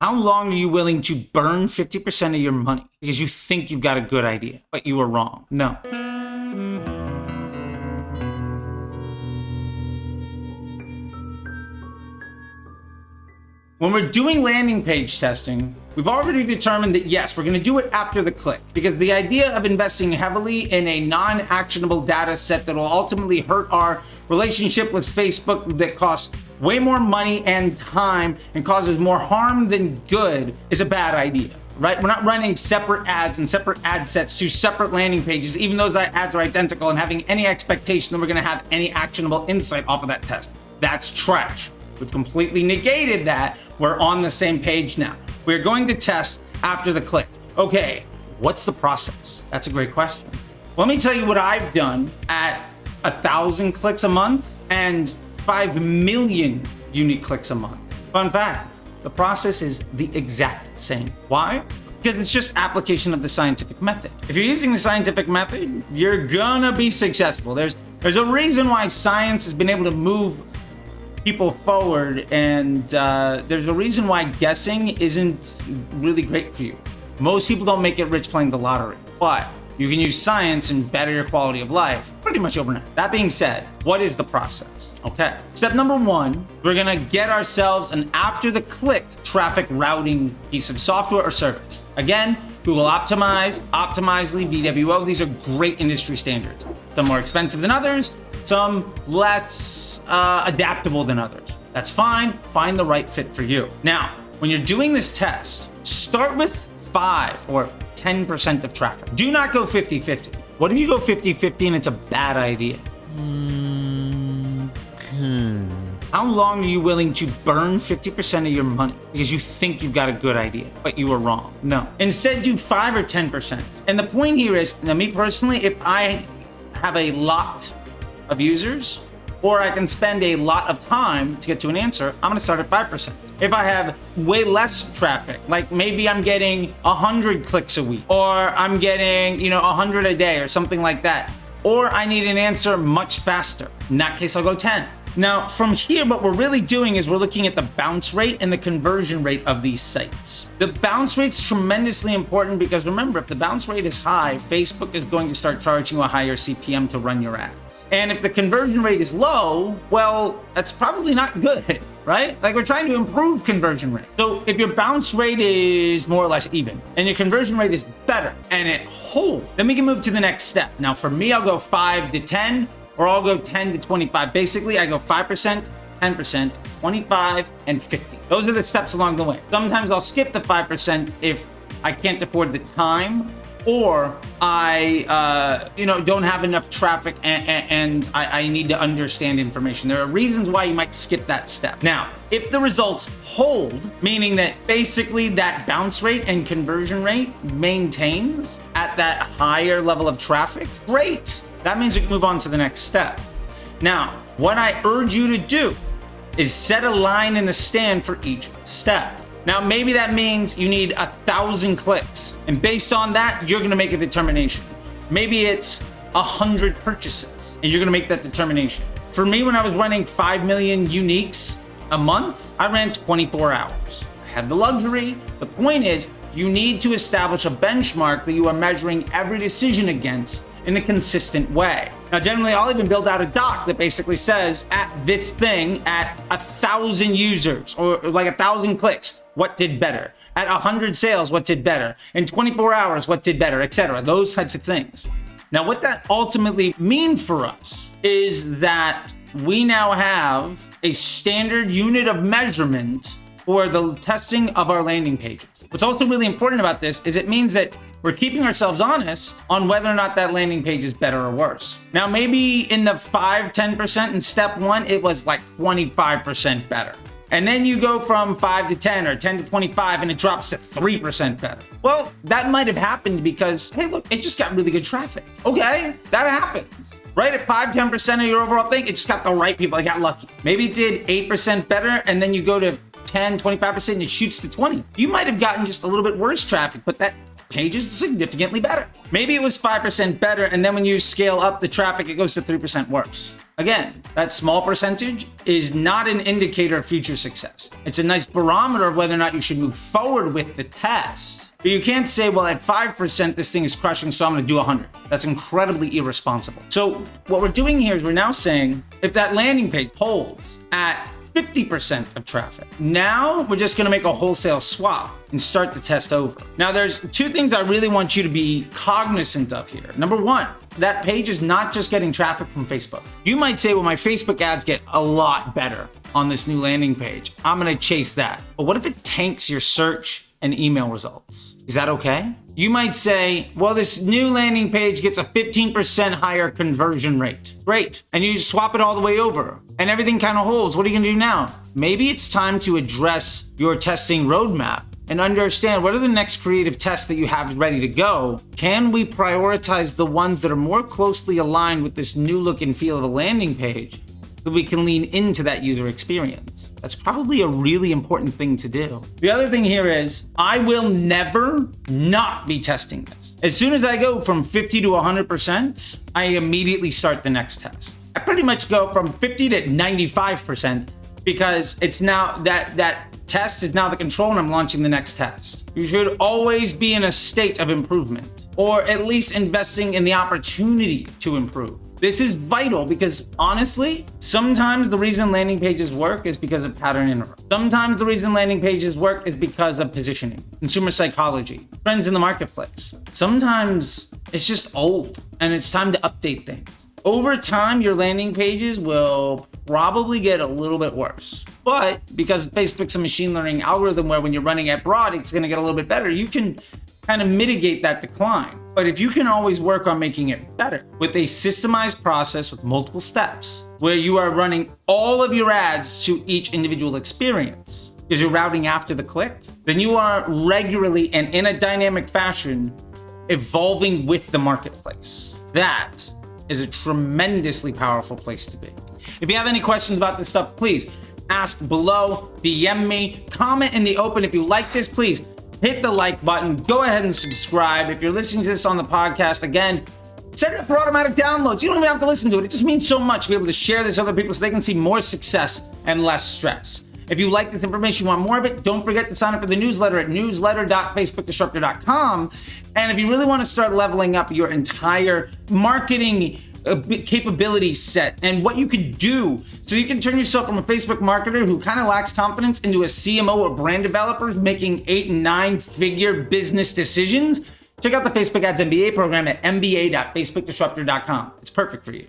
How long are you willing to burn 50% of your money because you think you've got a good idea, but you were wrong? No. When we're doing landing page testing, we've already determined that yes, we're going to do it after the click, because the idea of investing heavily in a non-actionable data set that will ultimately hurt our relationship with Facebook, that costs way more money and time and causes more harm than good, is a bad idea, right? We're not running separate ads and separate ad sets to separate landing pages, even though those ads are identical, and having any expectation that we're going to have any actionable insight off of that test. That's trash. We've completely negated that. We're on the same page now. We're going to test after the click. Okay, what's the process? That's a great question. Let me tell you what I've done at 1,000 clicks a month and 5 million unique clicks a month. Fun fact, the process is the exact same. Why? Because it's just application of the scientific method. If you're using the scientific method, you're gonna be successful. There's a reason why science has been able to move people forward, and there's a reason why guessing isn't really great for you. Most people don't make it rich playing the lottery, but you can use science and better your quality of life pretty much overnight. That being said, what is the process? Okay, step number one, we're gonna get ourselves an after the click traffic routing piece of software or service. Again, Google Optimize, Optimizely, VWO, these are great industry standards. Some more expensive than others, some less adaptable than others. That's fine, find the right fit for you. Now, when you're doing this test, start with 5 or 10% of traffic. Do not go 50-50. What if you go 50-50 and it's a bad idea? How long are you willing to burn 50% of your money because you think you've got a good idea, but you were wrong? No. Instead, do 5 or 10%. And the point here is, now me personally, if I have a lot of users, or I can spend a lot of time to get to an answer, I'm gonna start at 5%. If I have way less traffic, like maybe I'm getting 100 clicks a week, or I'm getting, 100 a day or something like that, or I need an answer much faster, in that case, I'll go 10. Now, from here, what we're really doing is we're looking at the bounce rate and the conversion rate of these sites. The bounce rate's tremendously important because remember, if the bounce rate is high, Facebook is going to start charging you a higher CPM to run your ads. And if the conversion rate is low, well, that's probably not good, right? Like, we're trying to improve conversion rate. So if your bounce rate is more or less even and your conversion rate is better and it holds, then we can move to the next step. Now, for me, I'll go 5 to 10. Or I'll go 10 to 25. Basically, I go 5%, 10%, 25, and 50. Those are the steps along the way. Sometimes I'll skip the 5% if I can't afford the time, or I, don't have enough traffic and I need to understand information. There are reasons why you might skip that step. Now, if the results hold, meaning that basically that bounce rate and conversion rate maintains at that higher level of traffic, great. That means we can move on to the next step. Now, what I urge you to do is set a line in the stand for each step. Now, maybe that means you need 1,000 clicks, and based on that, you're gonna make a determination. Maybe it's 100 purchases, and you're gonna make that determination. For me, when I was running 5 million uniques a month, I ran 24 hours. I had the luxury. The point is, you need to establish a benchmark that you are measuring every decision against in a consistent way. Now, generally, I'll even build out a doc that basically says, at this thing, at 1,000 users, or like 1,000 clicks, what did better? At 100 sales, what did better? In 24 hours, what did better, etc. Those types of things. Now, what that ultimately means for us is that we now have a standard unit of measurement for the testing of our landing pages. What's also really important about this is it means that we're keeping ourselves honest on whether or not that landing page is better or worse. Now, maybe in the 5-10% in step 1, it was like 25% better. And then you go from 5 to 10 or 10 to 25 and it drops to 3% better. Well, that might have happened because, hey, look, it just got really good traffic. Okay, that happens. Right at 5-10% of your overall thing, it just got the right people. I got lucky. Maybe it did 8% better, and then you go to 10, 25% and it shoots to 20. You might have gotten just a little bit worse traffic, but that page is significantly better. Maybe it was 5% better, and then when you scale up the traffic, it goes to 3% worse. Again, that small percentage is not an indicator of future success. It's a nice barometer of whether or not you should move forward with the test. But you can't say, well, at 5%, this thing is crushing, so I'm going to do 100. That's incredibly irresponsible. So what we're doing here is we're now saying if that landing page holds at 50% of traffic, now we're just going to make a wholesale swap and start the test over. Now, there's two things I really want you to be cognizant of here. Number one, that page is not just getting traffic from Facebook. You might say, well, my Facebook ads get a lot better on this new landing page. I'm going to chase that. But what if it tanks your search and email results? Is that okay? You might say, well, this new landing page gets a 15% higher conversion rate. Great. And you swap it all the way over and everything kind of holds. What are you going to do now? Maybe it's time to address your testing roadmap and understand what are the next creative tests that you have ready to go. Can we prioritize the ones that are more closely aligned with this new look and feel of the landing page so we can lean into that user experience? That's probably a really important thing to do. The other thing here is I will never not be testing this. As soon as I go from 50 to 100%, I immediately start the next test. I pretty much go from 50 to 95% because it's now that test is now the control and I'm launching the next test. You should always be in a state of improvement or at least investing in the opportunity to improve. This is vital because honestly, sometimes the reason landing pages work is because of pattern interrupt. Sometimes the reason landing pages work is because of positioning, consumer psychology, trends in the marketplace. Sometimes it's just old and it's time to update things. Over time, your landing pages will probably get a little bit worse. But because Facebook's a machine learning algorithm where when you're running at broad, it's going to get a little bit better, you can kind of mitigate that decline. But if you can always work on making it better with a systemized process with multiple steps, where you are running all of your ads to each individual experience, because you're routing after the click, then you are regularly and in a dynamic fashion evolving with the marketplace. That is a tremendously powerful place to be. If you have any questions about this stuff, please ask below, DM me, comment in the open. If you like this, please hit the like button, go ahead and subscribe. If you're listening to this on the podcast, again, set it up for automatic downloads. You don't even have to listen to it. It just means so much to be able to share this with other people so they can see more success and less stress. If you like this information, you want more of it, don't forget to sign up for the newsletter at newsletter.facebookdisruptor.com. And if you really want to start leveling up your entire marketing capability set and what you could do so you can turn yourself from a Facebook marketer who kind of lacks confidence into a CMO or brand developer making 8 and 9 figure business decisions, check out the Facebook Ads MBA program at mba.facebookdisruptor.com. It's perfect for you.